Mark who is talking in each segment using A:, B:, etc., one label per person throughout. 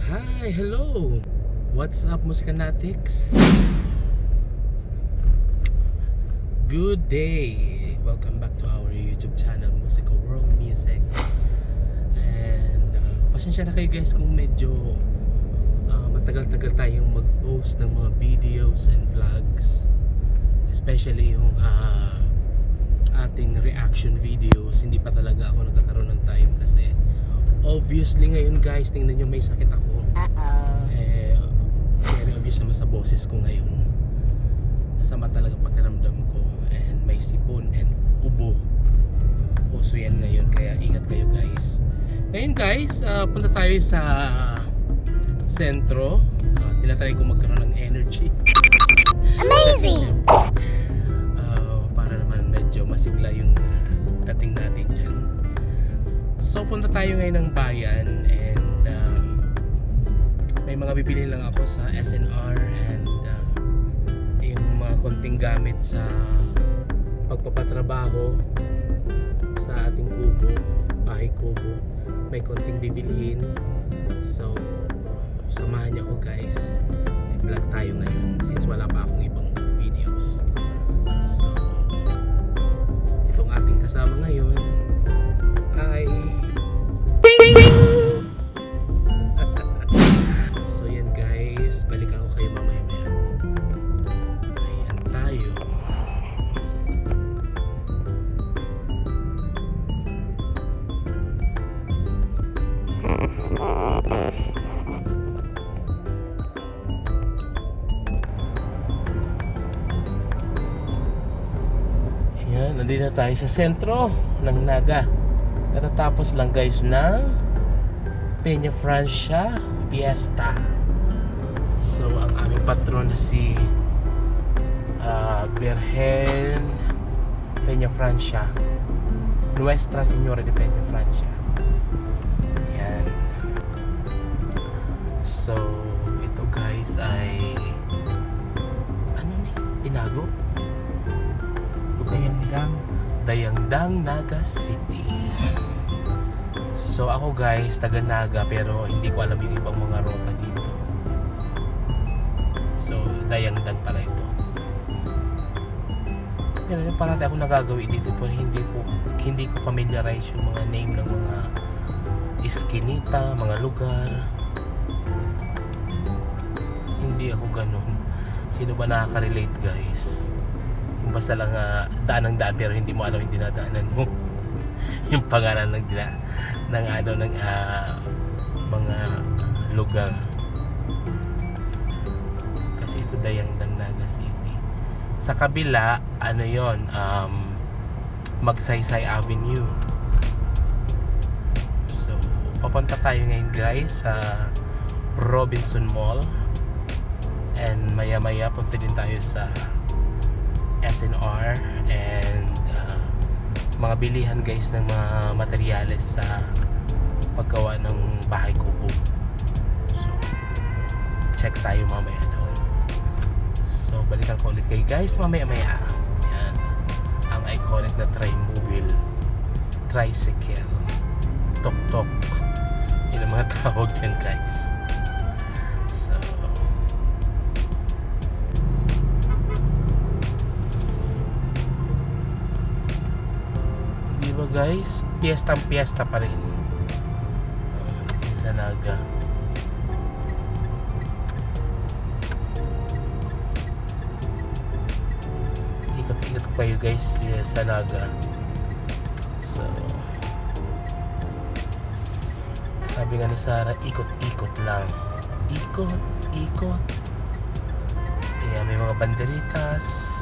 A: Hi, hello. What's up, Musicanatics? Good day. Welcome back to our YouTube channel, Musical World Music. And pasensya na kayo guys kung medyo matagal-tagal tayong mag-post ng mga videos and vlogs, especially yung ating reaction videos. Hindi pa talaga ako nagkakaroon ng time kasi obviously ngayon guys, tingnan nyo, may sakit ako. Very obvious naman sa boses ko ngayon. Masama talaga pakiramdam ko, and may sipon and ubo. Puso yan ngayon, kaya ingat kayo guys. Ngayon guys, punta tayo sa sentro. Tinatry ko magkaroon ng energy.
B: Amazing!
A: Para naman medyo masigla yung dating natin dyan. So punta tayo ngayon ng bayan, and may mga bibili lang ako sa SNR, and yung mga konting gamit sa pagpapatrabaho sa ating kubo, bahay kubo. May konting bibilihin. So samahan niyo ako guys. May vlog tayo ngayon since wala pa akong ibang videos. So itong ating kasama ngayon ay so yan guys, balikan ko kayo mamaya maya. Ayan tayo. Ayan, nandito tayo sa sentro ng Naga. Katatapos lang guys ng Peña Francia Fiesta. So ang aming patron na si Virgen Peña Francia, Nuestra Señora de Peña Francia. Ayan. So ito guys ay ano ni? Tinago? Dayangdang, Naga City. So ako guys, taga Naga, pero hindi ko alam yung ibang mga rota dito. So Dayangdang pala ito. Pero yung parati ako nagagawin dito, pero hindi ko familiarize yung mga name ng mga iskinita, mga lugar. Hindi ako ganun. Sino ba nakaka-relate guys? Yung basta lang daan ng daan pero hindi mo alam yung dinadaanan mo. Yung pangalan ng mga lugar. Kasi ito Dayangdang, Naga City. Sa kabila, ano yon, Magsaysay Avenue. So papunta tayo ngayon guys sa Robinson Mall, and maya maya punta din tayo sa SNR and mga bilihan guys ng mga materyales sa paggawa ng bahay kubo. So check tayo mamaya doon. So balikan ko ulit kayo guys mamaya maya. Yan ang iconic na tricycle, tok-tok, yun ang mga tawag dyan guys. So diba guys, piyesta pa rin sa Naga. Ikot-ikot ko kayo guys sa Naga. So sabi nga ni Sarah, ikot-ikot lang, ikot-ikot. Ayan, may mga banderitas.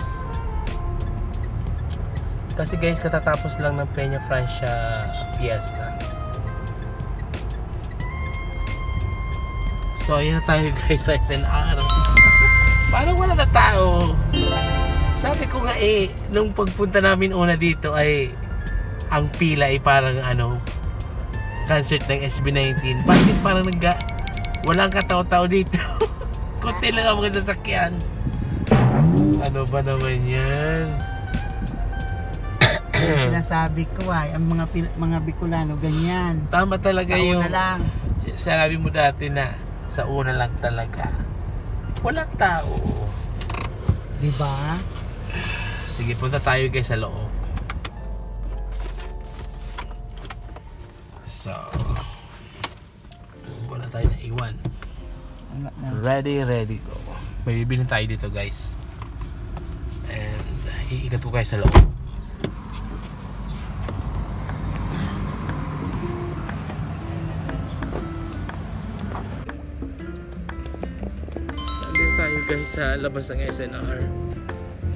A: Kasi guys, katatapos lang ng Peña Francia Fiesta. So ayan na tayo guys sa SNR. Parang wala na tao. Sabi ko nga nung pagpunta namin una dito ay ang pila ay parang concert ng SB19. Bakit parang walang katao-tao dito? Kunti lang ang mga sasakyan. Ano ba naman yan?
B: Sinasabi ko ang mga Bicolano ganyan.
A: Tama talaga
B: sa
A: yung
B: una lang.
A: sinabi mo dati na Sa una lang talaga. Walang tao.
B: Diba?
A: Sige, punta tayo guys sa loob. So, wala tayo na iwan. Ready, go. May bibili tayo dito guys. And iikat ko kayo sa loob. Nandito tayo guys sa labas ng SNR.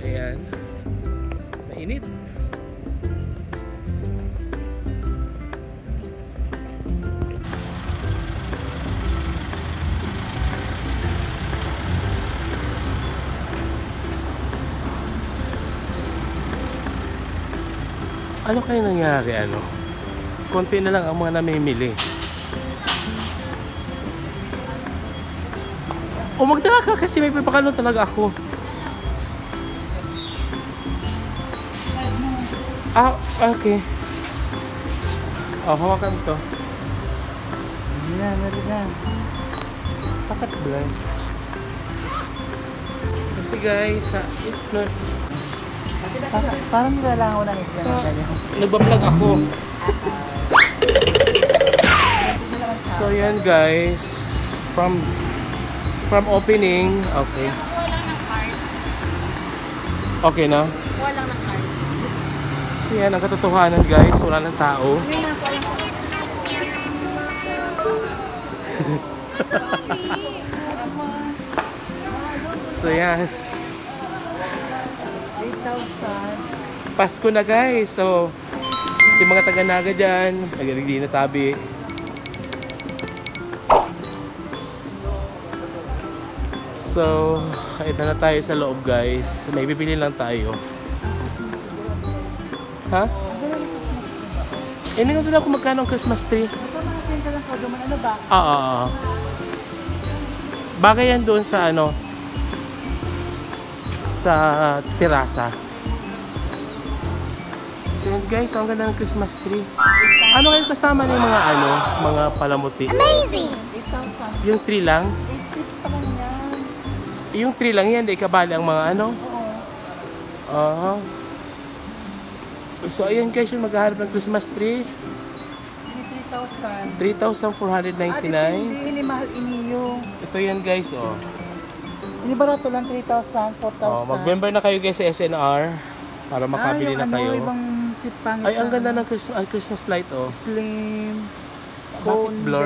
A: Ayan. Mainit. Ano kaya nangyari ano? Konti na lang ang mga namimili. O magdala ka kasi may papakalo talaga ako. Ah, okay. Oh, hawakan to.
B: Hindi na.
A: Bakit blind? Kasi guys,
B: Parang nilalangaw ng isla ng ganyan.
A: nagbablog ako. So yan guys, from opening, okay. Okay na?
C: Walang na-card.
A: So yan ang katotohanan guys, wala ng tao. So yan,
B: 8,000.
A: Pasko na guys. So yung mga taga-naga dyan, nag-ready na tabi. So ito na tayo sa loob guys. May bibili lang tayo. Ha? Hindi ko ako magkano ang Christmas tree.
B: Ito mga senta lang po, duman ano ba?
A: Oo. Bagay yan doon sa ano, sa terasa. Then guys, ang ganda ng Christmas tree. Ano kayo kasama ng mga ano, mga palamuti?
B: Amazing! 8,000.
A: Yung tree lang?
B: 8,000 pa lang yan.
A: Yung tree lang yan, di kabali ang mga ano?
B: Oo.
A: So ayan guys, yung maghahanap ng Christmas tree.
B: Ini 3,000.
A: 3,499.
B: Hindi mahal iniyo.
A: Ito yan guys, oh.
B: Ini barato lang 3,000, 4,000.
A: Oh, mag-member na kayo guys sa SNR para makabili na kayo.
B: Ibang sipang.
A: Ay, ang ganda ng Christmas light, oh.
B: Slim.
A: Bakit blur?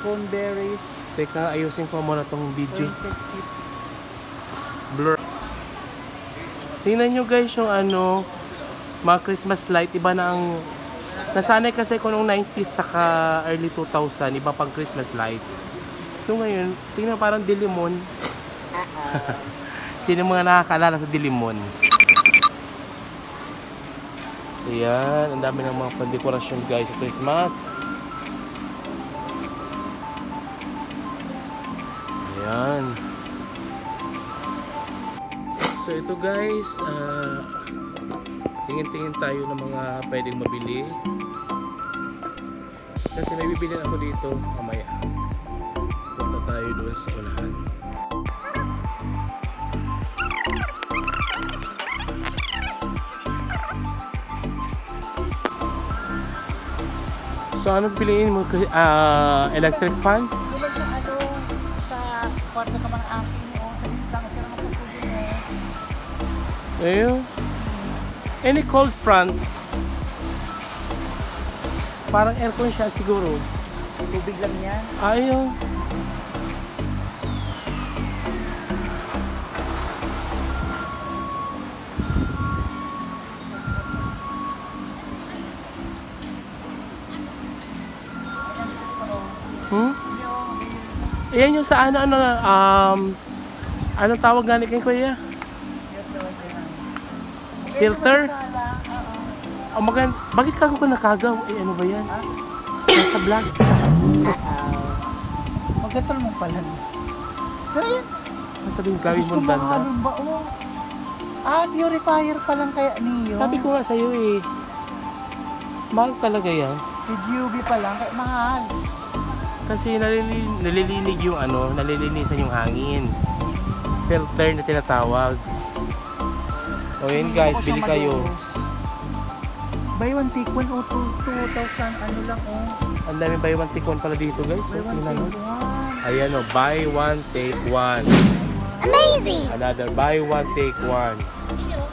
B: Coneberries.
A: Teka, ayusin ko muna tong video.
B: Wait.
A: Blur. Tingnan nyo guys yung ano, mga Christmas light. Iba na ang... Nasanay kasi ko nung 90s saka early 2000. Iba pang Christmas light. So ngayon, tingnan parang dilimon. Sino mga nakakaalala sa dilimon? So yan, ang dami ng mga pandekorasyon guys sa Christmas. Ayan. So ito guys, tingin-tingin tayo ng mga pwedeng mabili. Kasi may bibilin ako dito mamaya. Punta tayo doon sa unahan. So ano piliin mo? Electric fan?
B: Diba sa ano, sa kwarto ka mga akin mo, sa lang siya naman sa
A: Ayun. Any cold front? Parang aircon siya siguro.
B: tubig lang yan.
A: Ayun. Ayan yung sa ano, anong tawag nga ni kuya? Filter? Oh, bakit ka ko nakagaw? Eh, ano ba yan? Nasa vlog.
B: Magkatol mo pala. Pero yan.
A: Masabing gawin mong ganda.
B: Ba? Oh. Purifier pa lang kaya niyo.
A: Sabi ko nga sa'yo eh. Mahal talaga yan.
B: With UV pa lang, kaya mahal.
A: Kasi nalilinig yung ano, nalilinisan yung hangin. Filter na tinatawag. O yun guys, bili kayo.
B: Buy one take one o 2,000 ano lang oh.
A: Ang dami buy one take one pala dito guys.
B: Buy one
A: Tingnan
B: take
A: mo.
B: one.
A: Ayan o, buy one take one.
C: Amazing!
A: Another buy one take one.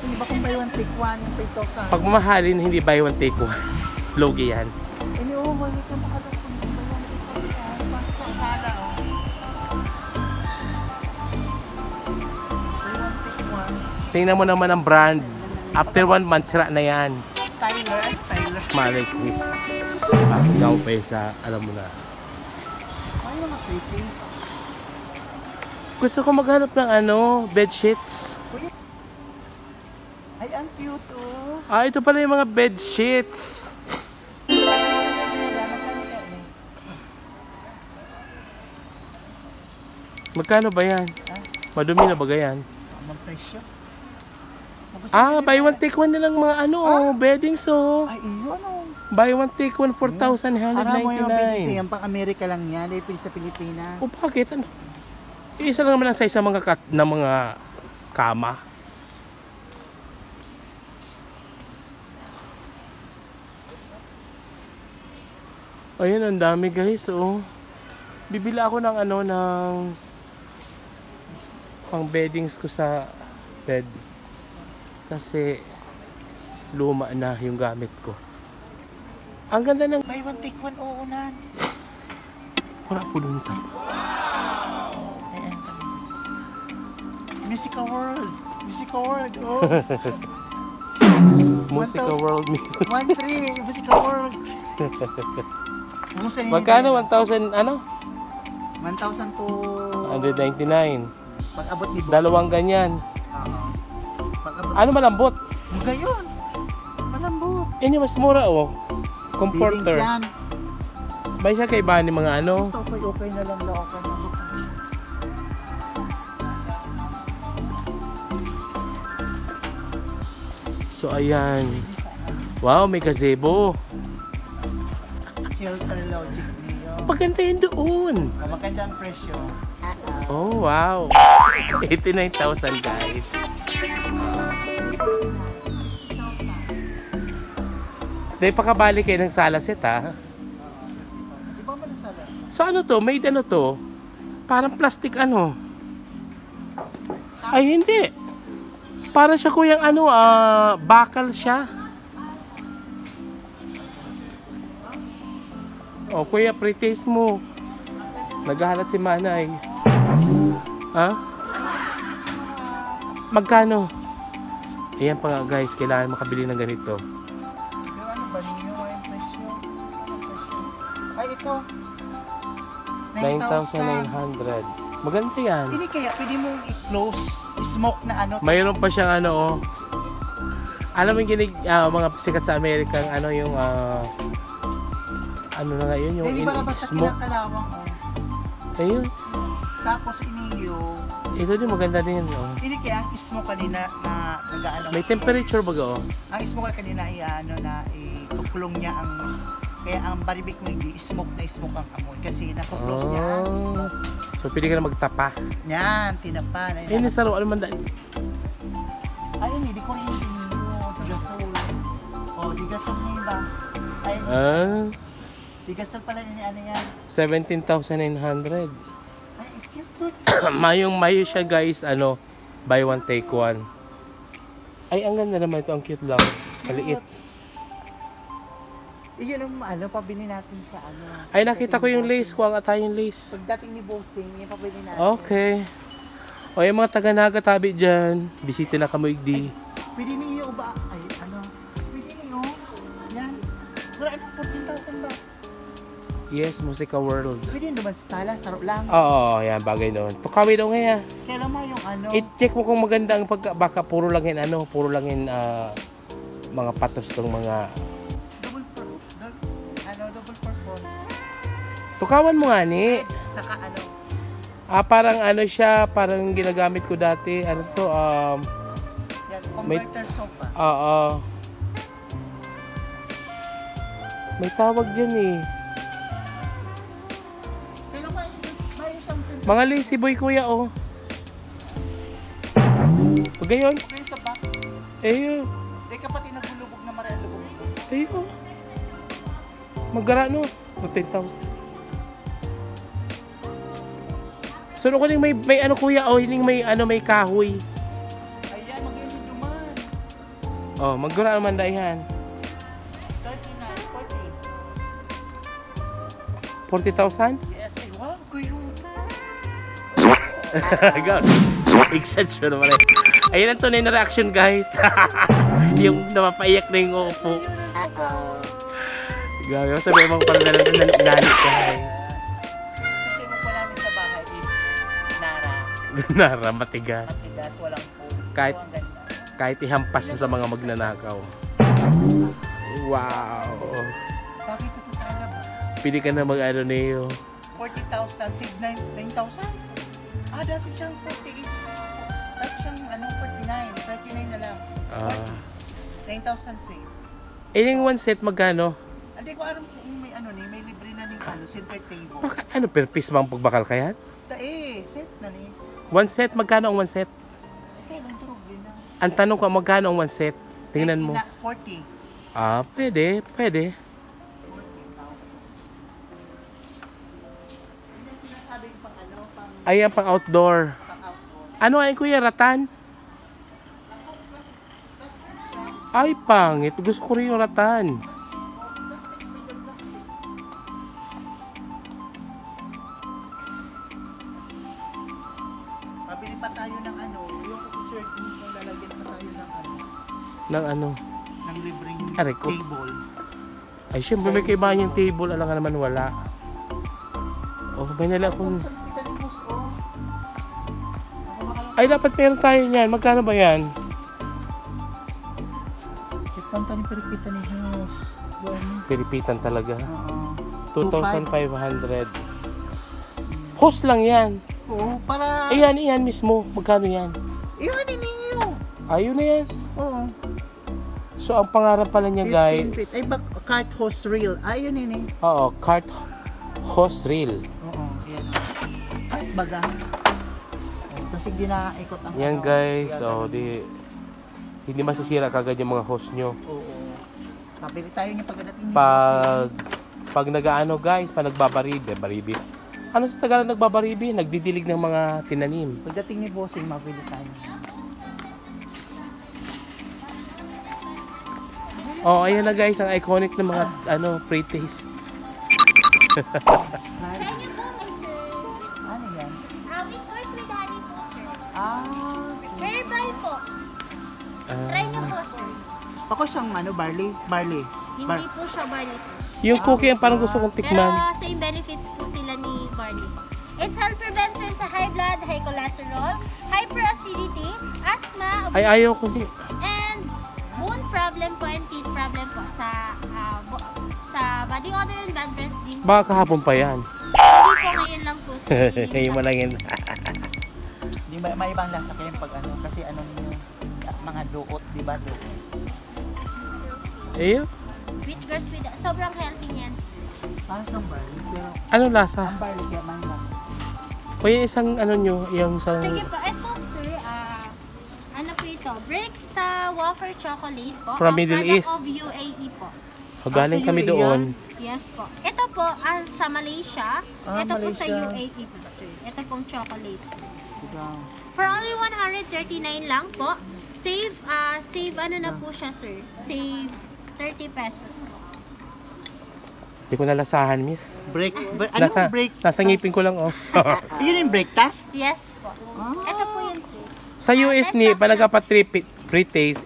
B: Hindi ba kung buy one take one yung 5,000?
A: Pag mamahalin, hindi buy one take one. Logi yan.
B: Hindi oh, mali ka makalang kung buy one take one. Basta sala oh. Buy one take one.
A: Tingnan mo naman ang brand. After 1 month, sira na yan.
B: Tyler.
A: Malay ko. Ikaw pa isa, alam mo na.
B: Ay, mga pretties.
A: Gusto ko maghanap ng ano, bed sheets.
B: Ay, ang cute oh.
A: Ah, ito pala yung mga bed sheets. Magkano ba yan? Madumi na ba yan?
B: Ang presyo.
A: Ah, buy one take one na lang mga ano, beddings oh.
B: Ay, iyo ano.
A: Buy one take one,
B: Aram mo yung pinisi,
A: 4,199.
B: yung pang Amerika lang yan, dahil sa Pilipinas.
A: O bakit? Ano? Isa lang naman ang size ng mga kama. Ayun, ang dami guys, oh. Bibili ako ng ano, ng pang beddings ko sa bed. Kasi luma na yung gamit ko. Ang ganda ng...
B: Buy one take one, oo na.
A: Wala po dun ito.
B: Ayan. Musica World, oh.
A: Musica World Music.
B: 1-3, Musica World.
A: Magkano? 1,000 ano?
B: 1,000 to...
A: 199.
B: Pag-abot ni Bob.
A: Dalawang ganyan.
B: Pag-abot.
A: Ano malambot?
B: Gayon. Malambot.
A: Ini mas mura oh. Comforter.
B: Feelings yan.
A: May siya kay ba ni mga ano?
B: Okay na lang daw ako.
A: So ayan. Wow, may gazebo.
B: Shelter Logic niyo.
A: Maganda yun doon.
B: Maganda ang presyo.
A: Oh, wow. 89,000 guys. Dahil pakabali kayo ng salaset ha.
B: Di ba manasala?
A: So ano to? Made ano to? Parang plastic ano? Ay hindi. Para siya kuyang ano, bakal siya. Oh, kuya, pre-taste mo. Naghahalat si Manay. Ha? Magkano? Ayan pa nga guys, kailangan makabili ng ganito.
B: Pero ano ba niyo ang presyo? Ay, ito.
A: 9,900. Maganda yan.
B: Ini kaya pwede mo i-close, smoke na ano.
A: Mayroon pa siyang ano, oh. Alam mo yung mga sikat sa Amerika, ano yung, ano na nga yun, yung
B: Hindi ba basta
A: smoke.
B: kinakalawang oh.
A: Ayun.
B: Tapos iniyo.
A: Ito din maganda din, oh.
B: Ini kaya ang smoke kanina na nag-ano.
A: May temperature baga, oh.
B: Ang smoke kanina ay ano na ikukulong niya ang kaya ang baribik mo hindi smoke ang amoy kasi nakaklose niya ang smoke.
A: So, pwede ka na magtapa.
B: Yan, tinapa na
A: Ayun, nasa ano man dahil.
B: Ayun, hindi ko rin iniyo. Digasol. O, digasol niya ba? Ay, digasol pala ni ano yan.
A: 17,900.
B: Ay, cute.
A: Mayo siya guys, ano, buy one take one. Ay, ang ganda naman ito, ang cute lang. Maliit.
B: Iyan ang ano, pabili natin sa ano.
A: Ay, nakita ko yung lace, kuha nga tayo yung lace.
B: Pagdating ni Bossing, yung pabili natin.
A: Okay. O, yung mga taga-naga tabi dyan, bisita na kamuigdi.
B: Pwede niyo ba? Ay, ano? Pwede niyo. Yan. Wala na, 14,000 ba?
A: Yes, Musica World.
B: Pwede naman sa sala, saro lang.
A: Oo, yan, bagay doon. Tukawi daw nga yan.
B: Kailan mo yung ano?
A: I-check mo kung maganda ang baka puro lang yan, ano, puro lang yan, mga patos tong mga...
B: double purpose.
A: Tukawan mo nga ni.
B: Saka ano?
A: Parang ano siya, parang ginagamit ko dati, ano to,
B: Yan, converter sofa.
A: May tawag dyan eh. Mga lazy boy kuya oh. Pag gayon.
B: Okay, sa back.
A: Eyo.
B: Di kapatid naglulubog na maray lubog.
A: Eyo. Maggara no. 10,000. So ko ning may ano kuya oh, hining may ano may kahoy.
B: Ayan, mag-iinit duman.
A: Oh, maggara naman daihan.
B: 39,
A: 40,000?
B: 40. Yes, ay wow, kuya.
A: God. Exception naman eh. Ayun ang tunay na reaction guys. Yung napapaiyak na yung upo. Grabe, sabi mo parang nalit ka eh.
B: Kasi mo pa namin sa bahay is Nara.
A: Nara, matigas.
B: Matigas, walang food.
A: Kahit-
B: So, ang ganda.
A: Kahit ihampas mo sa mga magnanakaw. Wow.
B: Bakit ka sa sala ba?
A: Pili ka na mag-ano niyo.
B: 40,000, save 9,000? Ah, dati siyang 48. Dati siyang 49. 39 na lang. 9,000 save.
A: Yung one set magkano?
B: Hindi ko alam kung may libre na ning center table.
A: Baka, ano per piece bang pagbakal kaya?
B: Set na ni.
A: One set, magkano ang one set?
B: Okay, lang turog na.
A: Ang tanong ko, magkano ang one set? Tingnan mo.
B: 40.
A: Ah, pwede.
B: Sinasabi pang pang
A: Ayan, pang outdoor.
B: outdoor.
A: Ano ay kuya, ratan? Ay, pangit. Gusto ko rin yung ratan.
B: Pabili pa tayo ng yung officer din kung lalagyan pa tayo
A: Ng ano?
B: ng libreng
A: Aray ko.
B: table.
A: Ay, syempre may kaibahan yung table. Alam nga naman wala. Oh, may nala akong... Ay, dapat meron tayo niyan. Magkano ba yan?
B: Panta ni peripita ni House.
A: Piripitan talaga.
B: Oo.
A: 2,500. Host lang yan.
B: Oo, para...
A: Ayan mismo. Magkano yan?
B: Iyon, ninyo.
A: Ayun na yan.
B: Oo.
A: So, ang pangarap pala niya,
B: 15 feet.
A: guys.
B: Ay, cart hose reel. Ayun, ini.
A: Oo, cart host reel.
B: Oo, yan. Ay, baga. Kasi di na-ikot ang
A: Yan, guys. So, hindi masisira kagad yung mga host nyo.
B: Oo. Pabili tayo niya pagdating niya.
A: Pag nag-ano, guys, pag nagbabaridi. Ano sa Tagalog nagbabaridi? Nagdidilig ng mga tinanim.
B: Pagdating ni Bossing, mabili tayo.
A: Oh, ayan na guys, ang iconic na mga pre-taste.
B: Ano yan?
C: With course with honey po, sir.
B: Ah.
C: Whereby po. Try niyo po, sir.
B: Ako siyang barley.
C: Hindi po siya barley, sir.
A: Yung cookie ang parang gusto kong
C: Pero
A: tikman.
C: same benefits po sila ni barley. It's help prevent sir sa high blood, high cholesterol, hyperacidity, asthma,
A: Ay, ayaw ko din.
C: and bone problem po and teeth problem po sa body odor and bad breath din.
A: Baka kahapon pa yan.
C: Hindi po ngayon lang po, sir.
A: Ngayon mo lang yan.
B: Di ba may ibang lasa kayo pag kasi ninyo mga duot, di ba duot?
A: Ayun.
C: With course with sobrang healthy niyan, sir.
B: Parang siyang barley, pero
A: Ano lasa?
B: ang barley kaya man lang.
A: O yung isang nyo, yung sa...
C: Sige po, ito sir, ano po ito? Breaksta wafer chocolate po.
A: From
C: Ang
A: Middle
C: product
A: East.
C: of UAE po.
A: Galing
B: sa
A: kami
B: UAE
A: doon.
C: Yes po. Ito po, sa Malaysia. Ito po sa
B: Malaysia.
C: UAE po, sir. Ito pong chocolate, sir.
B: Diba?
C: For only 139 lang po. Save ano na po siya, sir. Save 30 pesos po.
A: Hindi ko nalasahan, miss. Nasa ngipin ko lang, oh.
B: Yun yung break task?
C: Yes po. Ito po yun, sir.
A: Sa US ni, pa nagpa-pre-taste,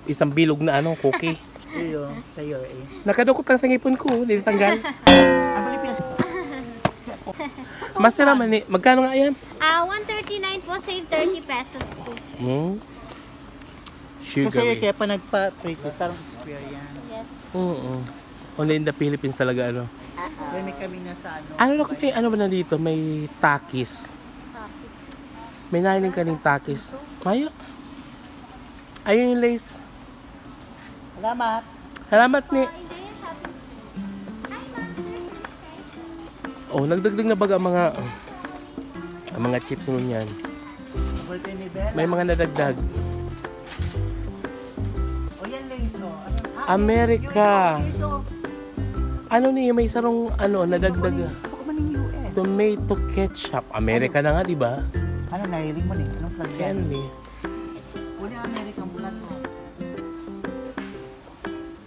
A: isang bilog na cookie.
B: Yun, sa UAE.
A: Nakadukot lang sa ngipin ko, hindi tanggal.
B: Ang Pilipinas.
A: Masira man eh. Magkano nga yan?
C: 139 po, save 30 pesos po, sir.
A: Sugar.
B: Kasi kaya pa nagpa-pretty, sarang square yan.
C: Yes.
A: Only in the Philippines talaga,
B: Kaya may kami na sa
A: Ano ba na dito? May takis. May narinig ka ng takis. Mayo. Ayun yung lace.
B: Salamat.
A: Salamat ni. Oh, nagdagdag na baga mga Ang mga chips nun yan.
B: Golden Nivela.
A: May mga nadagdag.
B: O yan, Lays, o.
A: America.
B: US, o.
A: Ano niya, may sarong ano, nadagdag.
B: Baka man yung US.
A: Tomato ketchup. America na nga, di ba?
B: Ano, nahiling mo ni? Anong flag yan?
A: Candy.
B: Uli ang American bulat mo.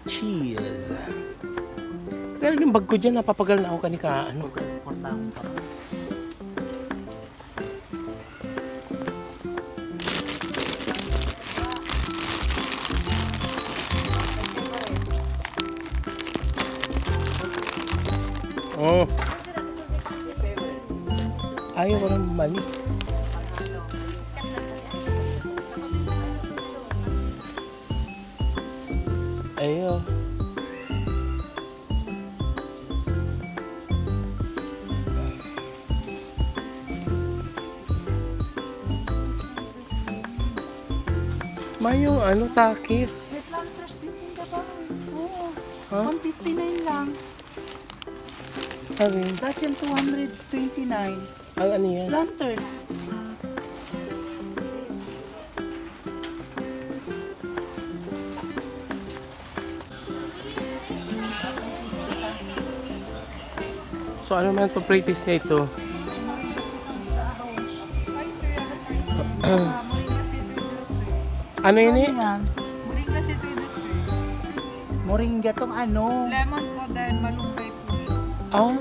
A: Cheese. Kaya yung bag ko dyan, napapagal na ako kanika. Ano?
B: Portahong pa.
A: Oh. Ayaw ko ng mali. Ayaw. May yung ano, takis.
B: Wait lang, trash din Singapore. Oo.
A: Ha?
B: 159 lang.
A: Sabi,
B: That's yung 229.
A: ang ano yan?
B: Lantern.
A: So ano man ito practice na ito? Ano yun eh?
B: Yan?
D: Moringa citrus sir.
B: Moringa tong ano.
D: Lemon po dahil malunggay po siya.
A: Ah,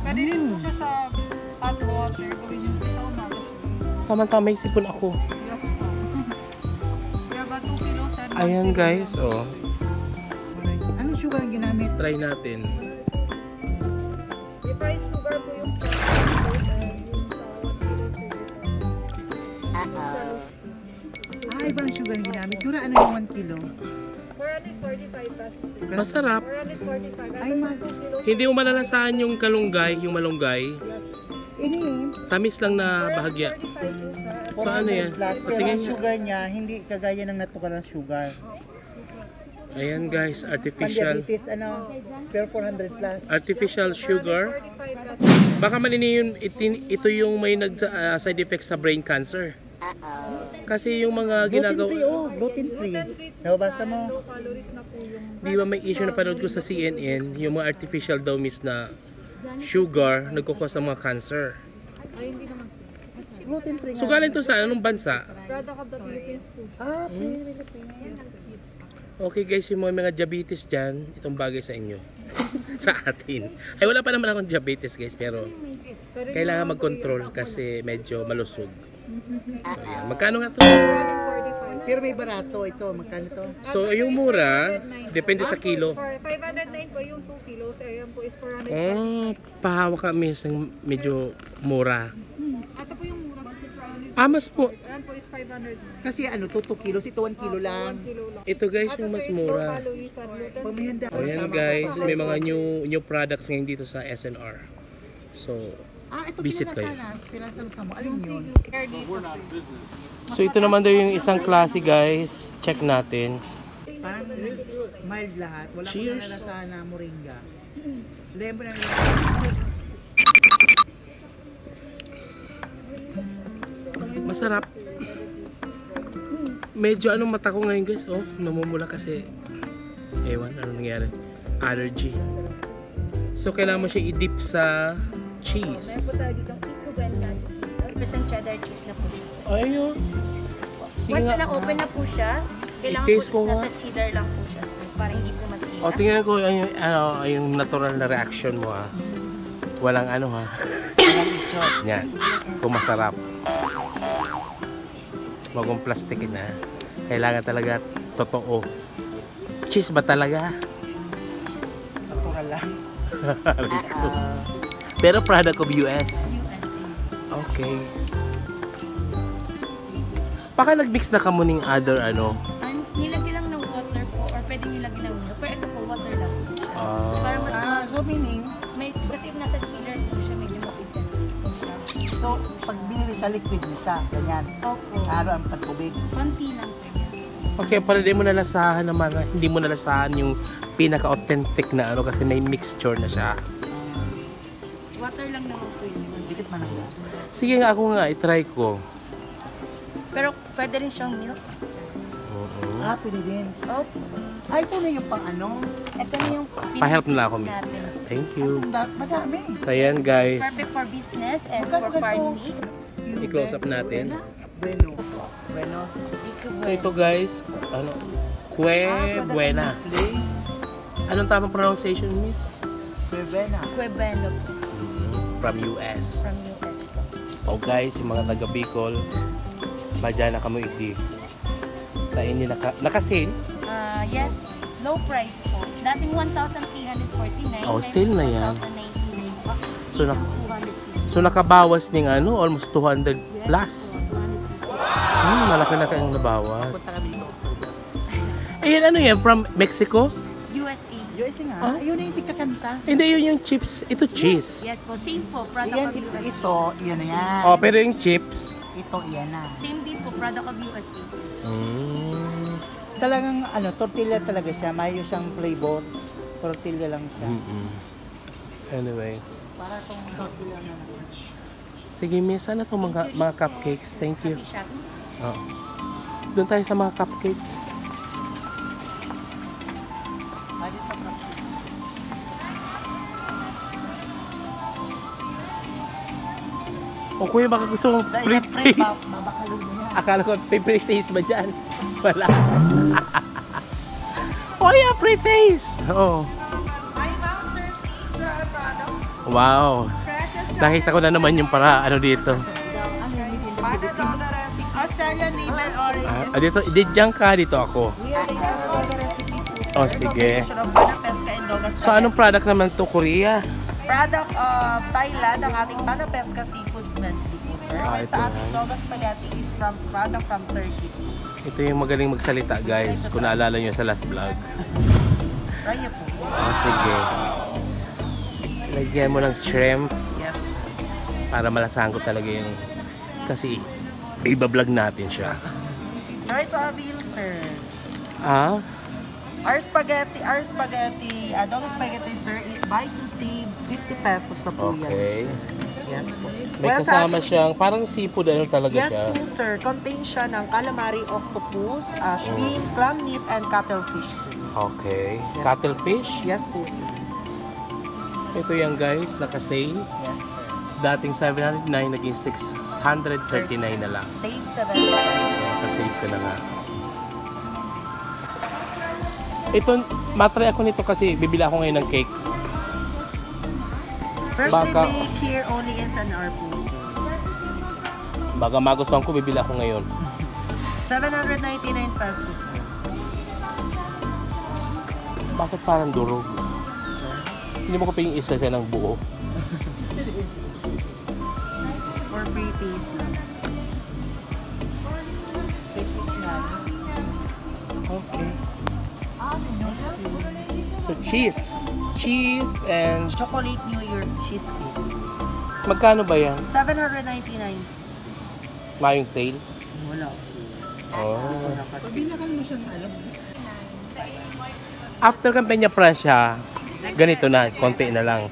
D: Pwede rin po siya sa hot water. Gawin niyo po sa umaga sir.
A: tama-tama may sipon ako.
D: Yes po. Kaya ba 2 kilos and
A: Ayan guys, oh.
B: Anong sugar ang ginamit?
A: Try natin.
D: refined sugar po yung sa
B: Ah, ibang sugar ang ginamit. Tura, ano yung 1 kilo?
D: 445 pesos.
A: Masarap.
D: 445.
B: Ay, mag.
A: Hindi mo malalasahan yung kalunggay, yung malunggay.
B: Ini,
A: Tamis lang na bahagya.
D: 45 po sir.
A: So ano yan?
B: 400 plus. Pero
A: Patingin
B: ang
A: niya.
B: sugar niya, hindi kagaya ng natural na sugar.
A: Ayan guys, artificial.
B: Pan-diabetes, ano, pero 400 plus.
A: Artificial sugar.
D: 45 pesos.
A: Baka manini yun, ito yung may side effects sa brain cancer. Kasi yung mga ginagawa,
B: Gluten-free, oh, gluten-free. Nababasa mo?
D: Low calories na po yung
A: di ba may issue na panood ko sa CNN, yung mga artificial daw na sugar nagkukos ng mga cancer.
D: ay hindi naman sir.
B: Gluten-free
A: So galing to sa anong bansa?
D: Product of the Philippines po.
B: Ah, Philippines.
A: Okay guys, yung mga diabetes dyan, itong bagay sa inyo. Sa atin. Ay wala pa naman akong diabetes guys, pero kailangan mag-control kasi medyo malusog. Ayan. Magkano nga to?
D: 445.
B: Pero may barato ito. Magkano to?
A: So yung mura, depende sa kilo.
D: 509 po yung 2 kilos. Ayan po is 400.
A: Pahawa kami sa medyo mura.
D: Ito po yung mura.
A: Mas po.
D: Ayan po is 500.
B: Kasi ano to, 2 kilos. Ito 1 kilo lang.
D: 1 kilo lang.
A: Ito guys yung mas mura.
B: Pag may handa.
A: O yan guys, may mga new products ngayon dito sa SNR. So,
B: Ah, ito
A: Visit
B: pinalasanan. Pinalasanan mo. Alin yun?
A: so ito naman daw yung isang klase guys. Check natin.
B: Parang mild lahat. Wala kang
A: Cheers.
B: nalalasahan na moringa. Lemon ang
A: Masarap. Medyo anong mata ko ngayon guys. Oh, namumula kasi. Ewan, ano nangyari? Allergy. So kailangan mo siya i-dip sa cheese.
C: Percent cheddar cheese na po siya, sir.
A: Ayun. Sige
C: Once
A: nga.
C: na open na po siya, kailangan
A: I-taste
C: po
A: ko
C: is nasa
A: nga.
C: cheddar lang po siya, sir. Para hindi po masira.
A: O tingnan ko yung natural na reaction mo ha. Walang ano ha.
B: walang ichos.
A: Yan. Kung masarap. Wag mong plastikin na. Kailangan talaga totoo. Cheese ba talaga?
B: Natural lang.
A: Pero product of US.
C: USA.
A: Okay. Baka nag-mix na ka mo ng other ano.
C: Nilagyan lang ng water po or pwede nilagyan ng milk. Pero ito po, water lang po siya. Para mas
B: Ah, so meaning,
C: may, kasi nasa cheddar po siya, medyo mapigas po siya.
B: so pag binili sa liquid na siya, ganyan.
C: Opo.
B: Ano ang pagtubig?
C: Konti lang, sir. Yes.
A: Okay, para di mo nalasahan naman, hindi mo nalasahan yung pinaka-authentic na ano kasi may mixture na siya.
D: Water lang naman po yun.
B: Dikit man lang.
A: Sige nga, ako nga, itry ko.
C: Pero pwede rin siyang milk.
A: Oo.
B: Ah, pwede din.
C: Oh,
B: Ay, ito na yung pang ano.
C: ito na yung
A: Pa-help na ako, miss.
C: natin.
A: Thank you.
B: Madami.
A: So, ayan, guys.
C: Perfect for business and
B: Magkano
C: for
B: ka to?
C: party.
A: I-close up natin.
B: Bueno. Bueno.
A: So, ito, guys. Ano? Que Buena. Anong tamang pronunciation, miss?
B: Buena.
C: Quebeno po,
A: From US.
C: from US po.
A: Oh, guys, yung mga taga Bicol, madyan na kamo igdi. Tayo niyo naka-sale.
C: Yes, low price po. Dating 1,349.
A: Oh, sale na yan.
C: 1,099 po.
A: So,
C: Sale
A: na-
C: 250.
A: So, nakabawas ng ano, almost 200 plus. Malaki na kayong nabawas.
B: Punta kami dito.
A: Ayun, ano yan? From Mexico?
C: USA.
B: USA nga.
A: Ah?
B: Ayun na yung kakanta.
A: Hindi, yun yung chips. Ito cheese.
C: Yes po, same po. Product
B: Iyan,
C: of USA.
B: ito, iyan na yan.
A: Oh, pero yung chips.
B: Ito, iyan na.
C: Same din po, product of USA.
B: Talagang ano, tortilla talaga siya. Mayo siyang flavor. Tortilla lang siya.
A: Anyway.
B: Para tong tortilla na.
A: Sige, miss. Ano itong mga cupcakes? Thank you.
C: Happy shopping.
A: Oh. Doon tayo sa mga cupcakes.
B: Ah, dito ka.
A: O kuya, baka gusto mong
B: Dahil
A: free
B: yan, pre,
A: taste.
B: babakalog mo yan.
A: Akala ko free taste ba dyan? Wala. Oh yeah, free taste. Oh.
D: Hi ma'am, sir, please. There are products.
A: Wow.
D: Fresh as
A: Nakita ko na naman yung para ano dito.
B: Ano yung meat in the
D: Panadoga recipe. Australian navel oranges.
A: Dito, diyan ka, dito ako.
D: We are Panadoga recipe po, sir.
A: Oh, sige.
D: Combination of Panapesca and Doga
A: So anong product naman to, Korea?
D: Product of Thailand, ang ating Panapesca seafood medley po, sir.
A: Ah,
D: And
A: ito
D: sa ating
A: yan.
D: Doga spaghetti is from product from Turkey.
A: Ito yung magaling magsalita, guys. Kung naalala nyo sa last vlog.
D: Try niyo po.
A: Oh, sige. Lagyan mo ng shrimp
D: Yes.
A: para malasahan ko talaga yung... Kasi iba-vlog natin siya.
D: Try to avail, sir.
A: Ah?
D: Our spaghetti, Doga spaghetti, sir, is buy to save 50 pesos na po yan,
A: Okay.
D: sir. Yes po.
A: May kasama siyang parang seafood ano talaga
D: Yes
A: siya.
D: po, sir. Contain siya ng calamari, octopus, shrimp, clam meat, and cuttlefish.
A: Okay.
D: Yes.
A: Cuttlefish.
D: Yes po, sir.
A: Ito yan, guys, naka-sale.
D: Yes, sir.
A: Dating 709, naging 639 na lang.
D: Save 7.
A: Naka-save ko na nga. Ito, matry ako nito kasi bibili ako ngayon ng cake.
D: Freshly
A: Baka-
D: made here only in San Ar po, sir.
A: Baga magustuhan ko, bibili ako ngayon.
D: 799 pesos, sir.
A: Bakit parang durog? Hindi mo ko pa yung isa siya ng buo.
D: For free taste lang.
A: Okay. So cheese. Cheese and...
D: Chocolate New York cheesecake.
A: Magkano ba yan?
D: 799.
A: Mayong sale?
D: Wala.
A: Oh.
D: Wala kasi.
B: Binakan mo siyang ano.
A: After kampanya Pransya, ganito na, konti na lang.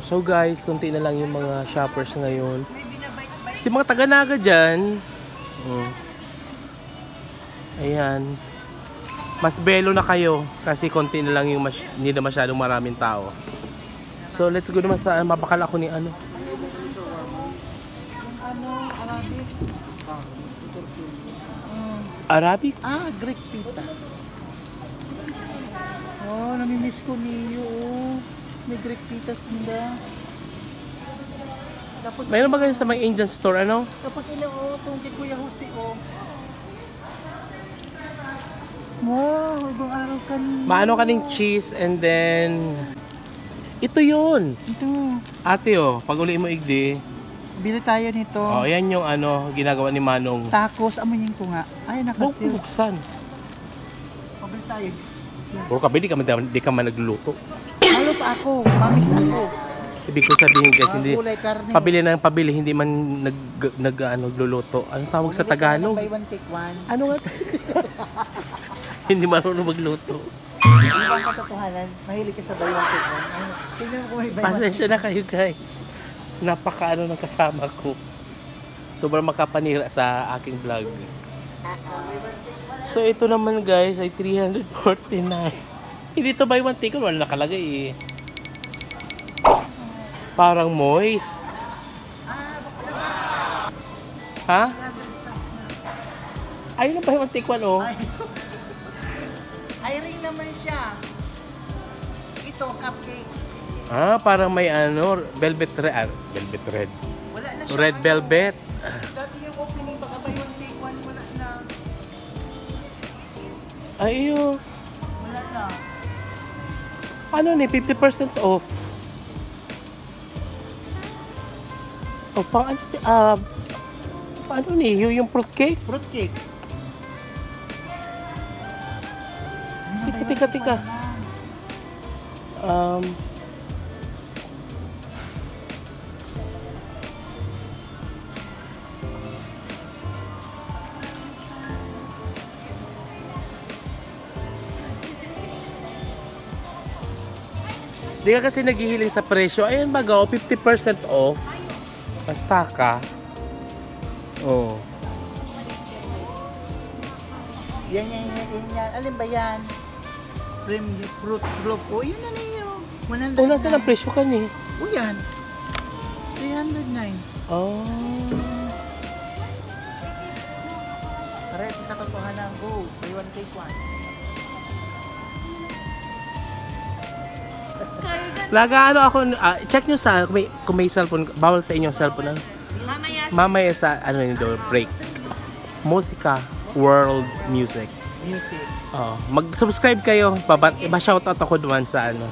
A: So guys, konti na lang yung mga shoppers ngayon. Si mga taga-naga dyan, ayan, mas belo na kayo kasi konti na lang yung hindi na masyadong maraming tao. So let's go naman sa mapakala ko ni ano.
B: Ano, Arabic.
A: Arabic?
B: Ah, Greek pita. Oh, namimiss ko niyo. Oh. May Greek pitas nila. Tapos,
A: Mayroon ba ganyan sa mga Indian store, ano?
B: tapos ilo, oh, itong kay Kuya Jose, oh. Wow, ibang araw ka niyo.
A: Maano ka ng cheese and then... Ito yun!
B: Ito.
A: Ate oh, pag uli mo igdi,
B: Bili tayo nito.
A: oh, yan yung ano, ginagawa ni Manong.
B: Tacos, amoyin ko nga. Ay, nakasil.
A: Buksan.
B: Pabili tayo.
A: Puro ka ba, di ka man nagluluto.
B: Maluto ako, mamix ako.
A: Ibig ko sabihin guys, hindi
B: Gulay, karne.
A: pabili ng pabili, hindi man nagluluto. Anong tawag sa Tagalog?
B: Buy one, take one.
A: Ano nga? Hindi marunong magluto.
B: Di ba ang katotohanan? Mahilig ka sa buy one take one. Ay, tingnan mo kung may buy one
A: Pasensya na kayo guys. Napaka ng kasama ko. Sobrang makapanira sa aking vlog. So ito naman guys ay 349. Hindi to buy one take one, wala nakalagay eh. Parang moist. Ha? Ayun ang buy one take one oh.
B: Ay, ring naman siya. Ito, cupcakes.
A: Ah, parang may ano, velvet red. Velvet red.
B: Wala na siya.
A: Red velvet.
B: Dati yung opening, baka buy one take one, wala na.
A: Ayun.
B: Wala na.
A: Ano ni 50% off. O paano paano ni yung fruitcake?
B: Fruitcake.
A: Tika. Di ka kasi naghihiling sa presyo. Ayan baga, 50% off. Basta ka. Oh.
B: Yan. Alin ba yan? Fruit globe. O, yun na na yun. 109.
A: Una sa ng presyo ka ni.
B: O, yan. 309.
A: Oh.
B: Pare, kita katotohanan. Go. Buy one take one.
A: Nag-ano ako, check nyo sa, kung may cellphone, bawal sa inyong cellphone na. Mamaya sa, ano yun doon, break. Musika, world music.
B: Music.
A: Oh, mag-subscribe kayo, ba-shoutout ako doon sa ano.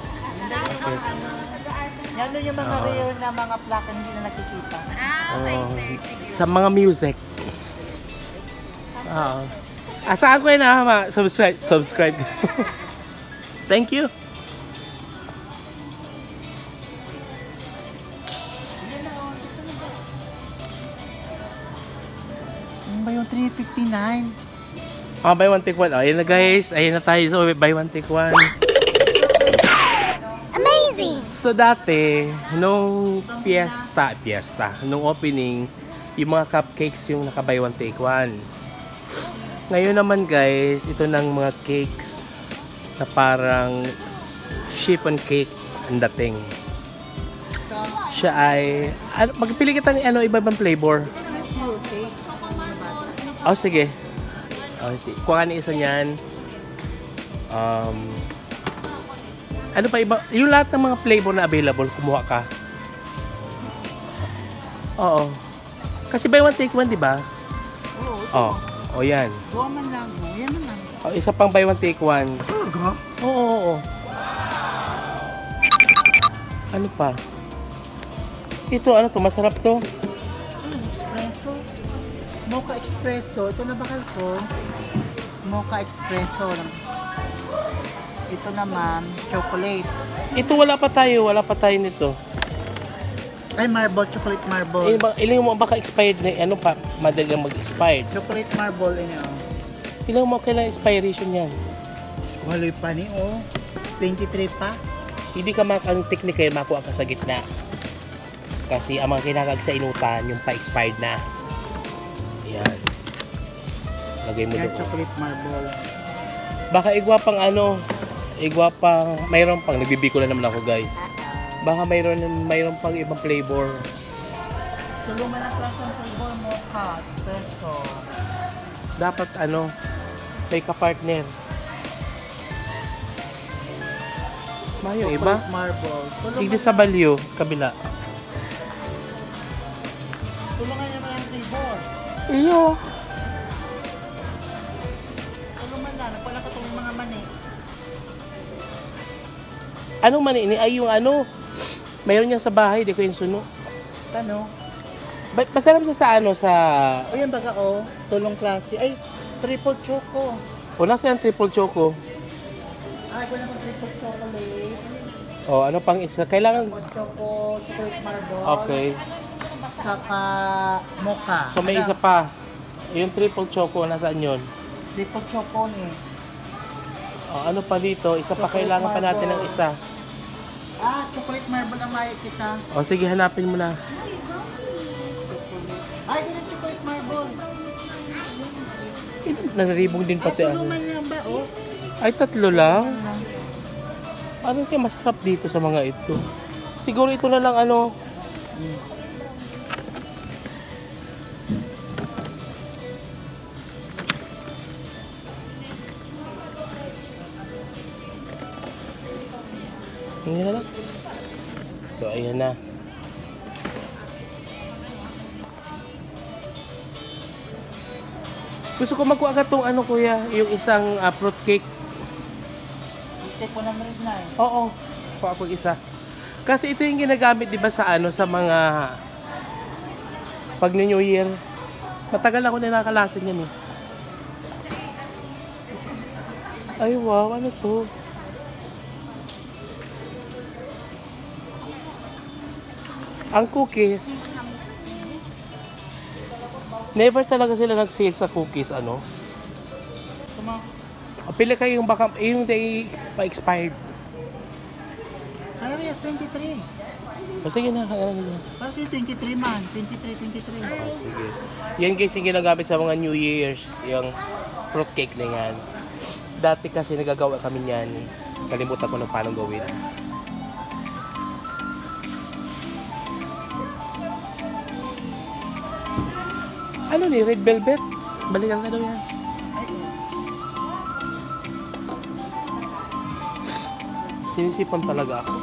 B: Yan yung mga rare na mga plaka hindi na nakikita.
C: Okay, sir. Sige.
A: Sa mga music. Saan ko yun subscribe. Thank you.
B: Ano ba yung 359?
A: Buy one take one. Ayun na guys, ayun na tayo. So, buy one take one.
C: Amazing!
A: So dati, nung fiesta, nung opening, yung mga cupcakes yung naka-buy one take one. Ngayon naman guys, ito ng mga cakes na parang chiffon cake ang dating. Siya ay, magpili kita ng iba-ibang flavor. Oh, sige. Oh, sige. Kuha ka ni isa niyan. Ano pa iba? Yung lahat ng mga flavor na available, kumuha ka. Oo. Kasi buy one take one, di ba?
B: Oo.
A: Oh, yan.
B: Buwa man lang. Yan man lang.
A: Oh, isa pang buy one take one.
B: Talaga?
A: Oo. Ano pa? Ito, ano to? Masarap to.
B: Espresso. Mocha espresso. Ito na bakal ko. Mocha espresso. Ito naman, chocolate.
A: Ito wala pa tayo nito.
B: Ay, marble, chocolate marble.
A: Ilang mo baka expired na, ano pa, madali lang mag-expired.
B: Chocolate marble,
A: Ilang mo kailang expiration yan?
B: Waloy pa ni, 23 pa.
A: Hindi ka ang technique kayo makuha ka sa gitna. Kasi ang mga kinakag sa inutan, yung pa-expired na. Yan. Lagay mo
B: Yan,
A: doon.
B: chocolate marble.
A: Baka mayroon pang, nagbibiko na naman ako guys. Baka mayroon pang ibang flavor.
B: Tulungan ang klaseng flavor, mocha, espresso.
A: Dapat may kapartner. Mayo iba?
B: Chocolate marble.
A: Tignan sa balyo, sa kabila.
B: Tulungan naman ang flavor.
A: Iyo.
B: Tulungan na, nagpala ka itong mga mani.
A: Anong mani? Ay yung mayroon niya sa bahay, di ko yung suno.
B: Ano?
A: Masarap siya sa
B: O yan baga, tulong klase. Ay, triple choco.
A: Wala siyang triple choco.
B: Ay, wala pang triple chocolate.
A: O, ano pang isa? Kailangan...
B: Tapos chocolate marble.
A: Okay.
B: Saka mocha.
A: So, may isa pa. Yung triple choco, nasaan yun?
B: Triple choco ni.
A: Oh, ano pa dito? Isa pa,
B: Chocolate
A: kailangan pa natin ng
B: marble.
A: isa.
B: Chocolate marble ang makikita.
A: O sige, hanapin mo na.
B: Yun ang chocolate marble.
A: Naribong din pati
B: Ito
A: ano.
B: naman yan ba, oh?
A: Ay, 3 lang.
B: Ano lang.
A: Ano kaya masarap dito sa mga ito? Siguro ito na lang ano. Hindi na lang. So, ayan na. Gusto ko magkuha agad tong ano kuya, yung isang fruit cake.
B: Take mo ng red na eh.
A: Oo, kuha ko isa. Kasi ito yung ginagamit 'di ba sa ano sa mga pag New Year. Matagal ako na nakalasan yan eh. Ay wow, ano to? Ang cookies. Never talaga sila nag-sale sa cookies, ano?
B: Tama.
A: Pili kayo yung baka, yung day pa-expired.
B: Ano rin, 23.
A: O sige na, ano na.
B: Para sa 23 man. 23.
A: Sige. Yan guys yung ginagamit sa mga New Year's, yung fruit cake na yan. Dati kasi nagagawa kami niyan. Kalimutan ko na paano gawin. Ano ni? Red velvet? Balikan ka daw yan. Sinisipan talaga ako.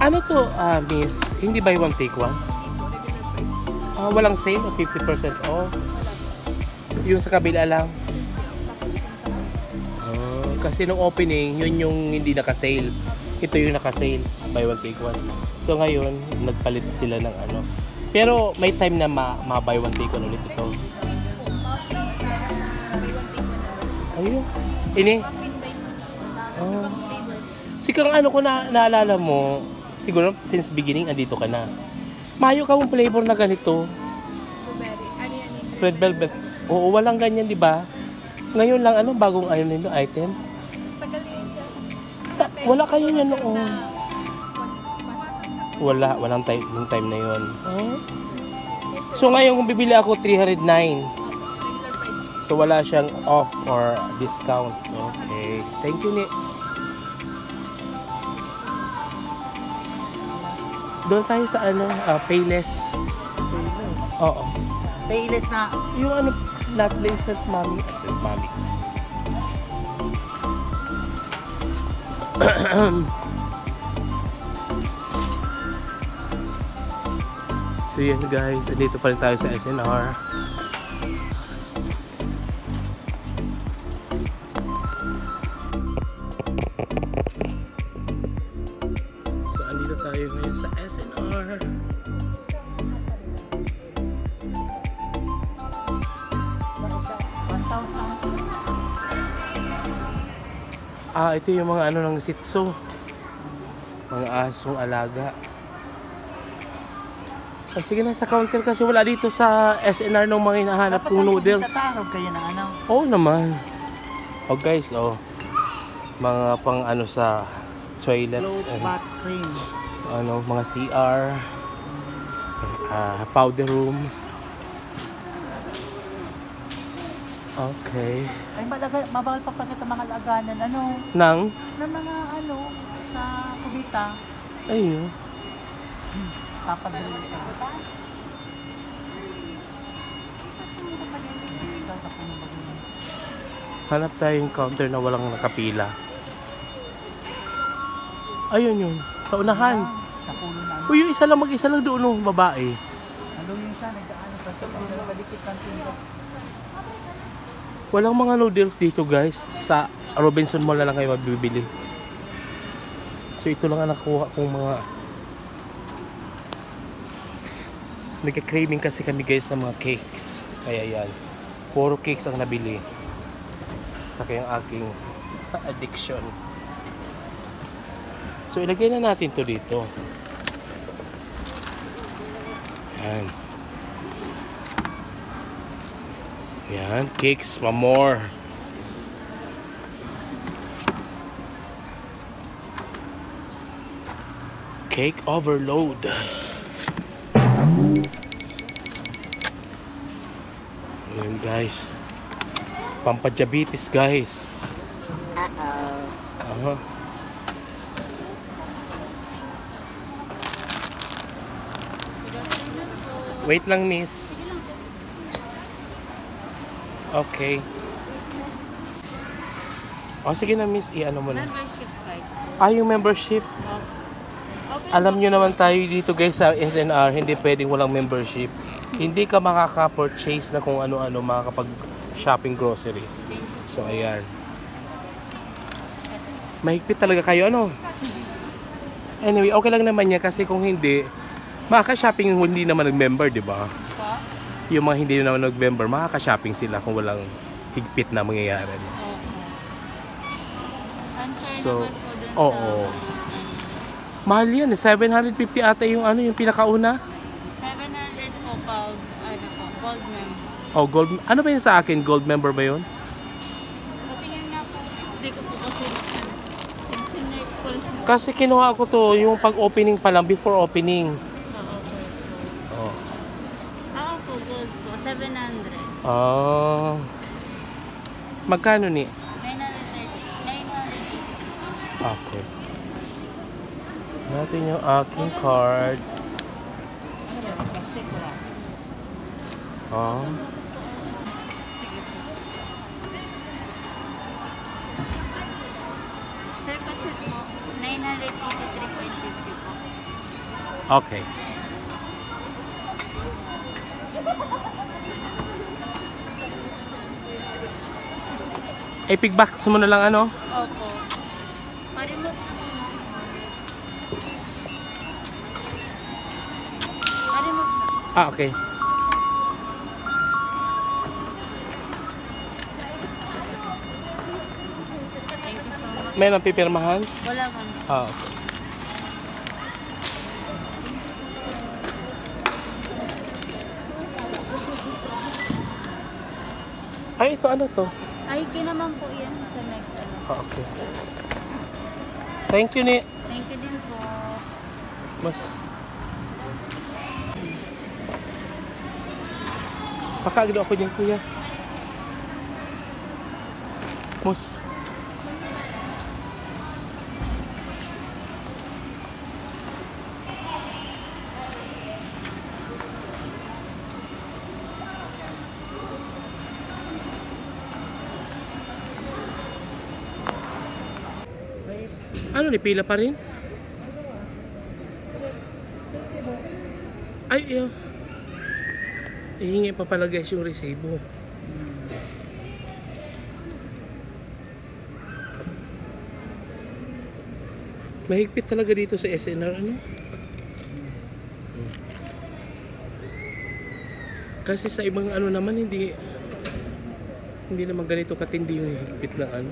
A: Ano to, miss? Hindi buy one take one? Walang sale o 50% off? Yung sa kabila lang? Kasi nung opening, yun yung hindi naka-sale. Ito yung naka-sale, buy one take one. So ngayon, nagpalit sila ng ano. Pero may time na ma-buy one take one ulit ito. Ayun. Ini? Sikang ano ko naalala mo, siguro since beginning, andito ka na. Mayo ka mong flavor na ganito. Red velvet. Oo, walang ganyan, di ba? Ngayon lang, ano, bagong ano nito, item. Wala kayo yan noon. Walang time, yung time na yun. So ngayon, kung bibili ako, 309. So wala siyang off or discount. Okay. Thank you, Nick. Doon tayo sa ano, Payless. Oo.
B: Payless na.
A: Yung ano, not less at mommy. Mommy. So yan guys, dito pa rin tayo sa SNR. So andito tayo ngayon sa SNR. Ito yung mga ano ng Shih Tzu. Mga asong alaga. Sige na sa counter kasi wala dito sa SNR nung mga hinahanap kong noodles.
B: Tatarog kayo ng ano?
A: Oo naman. Oh guys, oh. Mga pang ano sa toilet.
B: Clothes bath cream.
A: Ano, mga CR. Powder room. Okay.
B: Ay, mabawal pa pagkat ang mga laganan. Ano?
A: Nang?
B: Na mga ano, sa kubita.
A: Ayun.
B: Papadali ka.
A: Hanap tayong counter na walang nakapila. Ayun yun. Sa unahan.
B: Napulo na.
A: Uy, yung isa lang mag-isa lang doon, oh, babae.
B: Ano yun siya? Nagdaano pa sa palikit ng tinda.
A: Walang mga noodles dito guys. Sa Robinson Mall na lang kayo mabibili. So ito lang ang nakuha kong mga nagka-craving kasi kami guys ng mga cakes. Kaya yan. Puro cakes ang nabili. Saka yung aking addiction. So ilagay na natin to dito. Yan. Yan, cakes pa more. Cake overload. Ayan guys. Pampadiabetes guys. Uh-oh. Wait lang, miss. Okay. O, sige na, miss. I-ano mo na.
C: Membership card.
A: Yung membership. Alam nyo naman tayo dito, guys, sa SNR, hindi pwedeng walang membership. Hindi ka makaka-purchase na kung ano-ano, makakapag-shopping grocery. So, ayan. Mahigpit talaga kayo, ano? Anyway, okay lang naman yan kasi kung hindi, makaka-shopping yung hindi naman nag-member, di ba? Yung mga hindi naman nag-member, makaka-shopping sila kung walang higpit na mangyayari. So, oo. Mahal yan, 750 ata yung ano, yung pinakauna.
C: 700 po pag gold member.
A: Oh, gold. Ano ba yun sa akin? Gold member ba yun?
C: Patingin nga po. Hindi ko po kasi consignate ko.
A: Kasi kinuha ko to yung pag-opening pa lang, before opening. Oh.
C: Ako po, gold po. 700.
A: Magkano ni?
C: 930. 980.
A: Okay. Natin yung aking card.
C: Sige po. Sir, pa-check mo. 983.50 po.
A: Okay. I-pick-box mo na lang ano?
C: Opo. Pa-remove. Pa-remove na.
A: Okay.
C: Thank you so much.
A: May napipirmahan?
C: Wala man.
A: Okay. Ay, ito ano to?
C: Ay, naman po yan sa next ano.
A: Okay. Thank you, ni.
C: Thank you din po.
A: Mas. Pakagdo ako dyan, kuya. Mus. Ano, ni pila pa rin? Ay, ihingi pa pala guys yung resibo. Mahigpit talaga dito sa SNR, ano? Kasi sa ibang ano naman, hindi naman ganito katindi yung higpit na ano.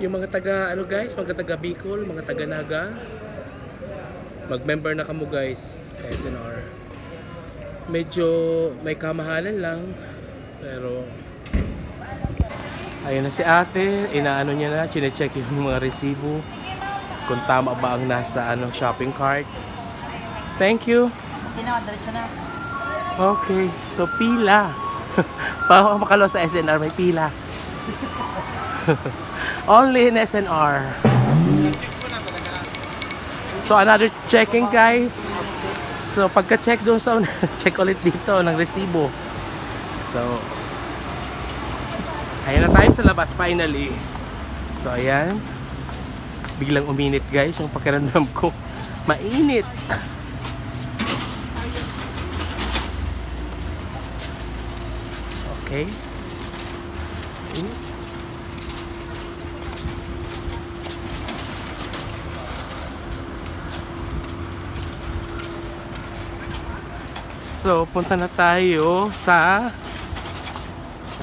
A: Yung mga taga ano guys, mga taga Bicol, mga taga Naga, mag-member na kamo guys sa SNR. Medyo may kamahalan lang, pero ayun na si ate, inaano niya na, chine-check yung mga resibo kung tama ba ang nasa ano shopping cart. Thank you.
B: Okay na, diretso na.
A: Okay, so pila. Para makalo sa SNR may pila. Only in SNR. So another checking guys. So pagka-check doon sa check ulit dito ng resibo. So ayan na tayo sa labas finally. So ayan. Biglang uminit guys yung pakiramdam ko. Mainit. Okay. So, punta na tayo sa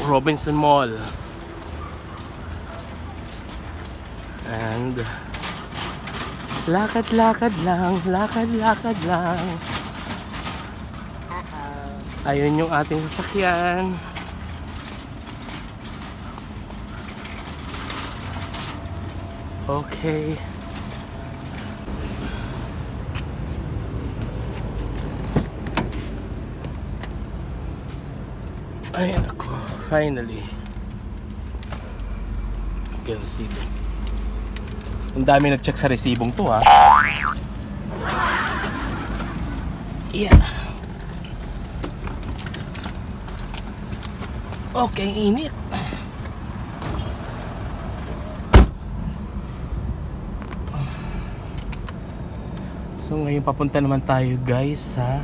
A: Robinson Mall. And lakad-lakad lang, lakad-lakad lang. Ayun yung ating sasakyan. Okay. Ayan ako, finally. Okay, resibo. Ang dami nag-check sa resibong to, ha. Yeah. Okay, init. So ngayon papunta naman tayo guys sa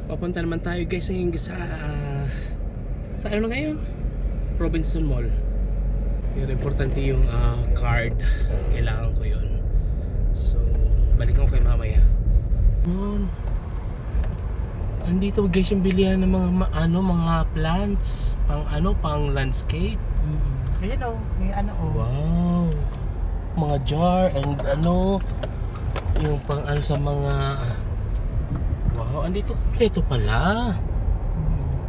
A: ngayon sa ano ngayon? Robinson Mall. Pero importante yung card. Kailangan ko yun. So balikan ko kay mamaya. Andito guys yung bilihan ng mga plants pang landscape.
B: Ayan o, may ano o.
A: Wow. Mga jar and yung pang sa mga andito kompleto pala.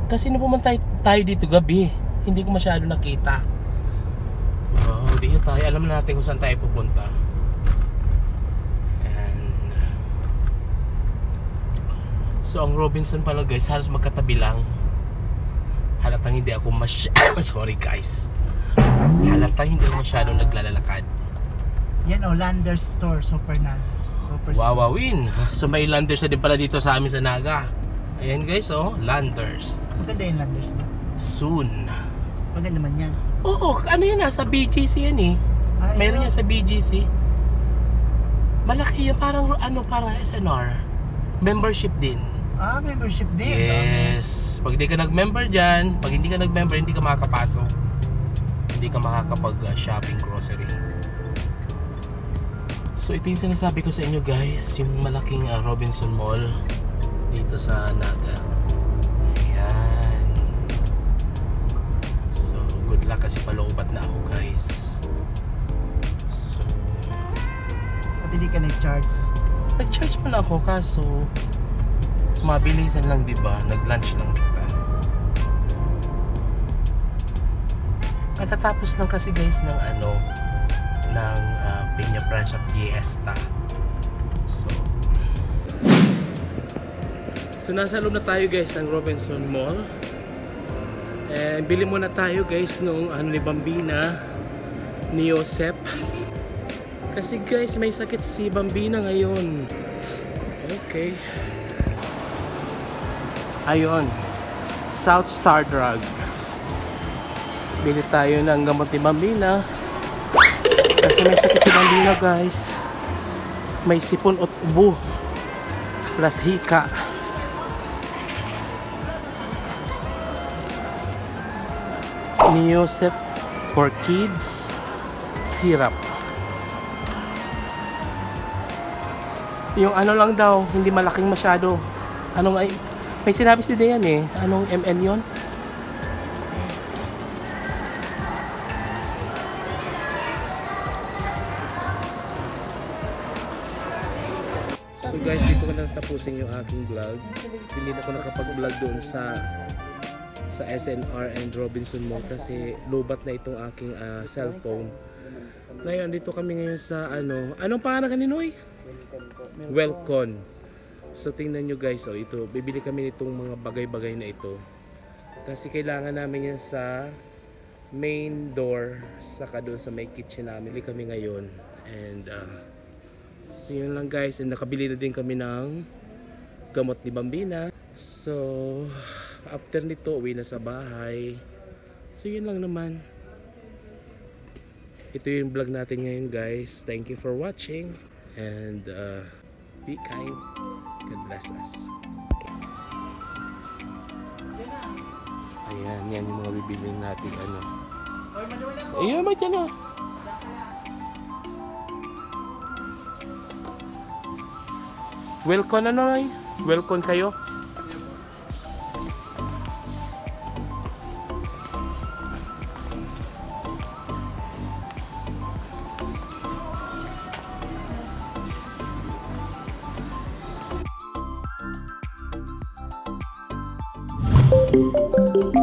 A: Kasi nung pumunta tayo dito gabi, hindi ko masyado nakita. Wow, dito tayo. Alam natin kung saan tayo pupunta. So ang Robinson pala guys, halos magkatabi lang. Halatang hindi ako sorry guys. Halatang hindi ako masyadong naglalakad.
B: Yan o, Landers Store, Super
A: Wawawin. So may Landers na din pala dito sa amin sa Naga. Ayan guys, Landers.
B: Maganda yung Landers ba?
A: Soon.
B: Maganda naman yan.
A: Oo, ano yan sa BGC yan eh. Meron yan sa BGC. Malaki yan, parang SNR. Membership din.
B: Membership din.
A: Yes. Pag di ka nag-member dyan, pag hindi ka nag-member, hindi ka makakapasok. Hindi ka makakapag-shopping grocery. So ito yung sinasabi ko sa inyo guys, yung malaking Robinson Mall dito sa Naga. Ayan. So good luck kasi paloobat na ako guys. So
B: at hindi ka nag-charge?
A: Nag-charge man ako kaso mabilisan lang, diba? Nag-lunch lang kita. Katatapos lang kasi guys ng ng Peña Francia Fiesta. So nasa loob na tayo guys ng Robinson Mall. And bili muna tayo guys nung ni Bambina, ni Josep. Kasi guys may sakit si Bambina ngayon. Okay. Ayun, South Star Drugs. Bili tayo ng gamot ni Bambina. Kasi may sakit si Bambina guys. May sipon at ubo plus hika. Ni Josep for Kids syrup. Yung lang daw, hindi malaking masyado. May sinabi si Dayan eh. Anong ML yun? So guys, dito ko na tapusin yung aking vlog. Hindi na ako nakapag-vlog doon sa SNR and Robinson Mall kasi lobat na itong aking cellphone. Ngayon, dito kami ngayon sa anong pangalan kaninoy? Welcome. So tingnan nyo guys, ito, bibili kami nitong mga bagay-bagay na ito kasi kailangan namin yan sa main door saka doon sa may kitchen namin. Bili kami ngayon and so yun lang guys, and nakabili na din kami ng gamot ni Bambina. So after nito, uwi na sa bahay. So yun lang naman. Ito yung vlog natin ngayon guys. Thank you for watching and be kind. God bless us. Ayan, yan yung mga bibili natin Ayan, may dyan Welcome Welcome kayo.
C: Bye!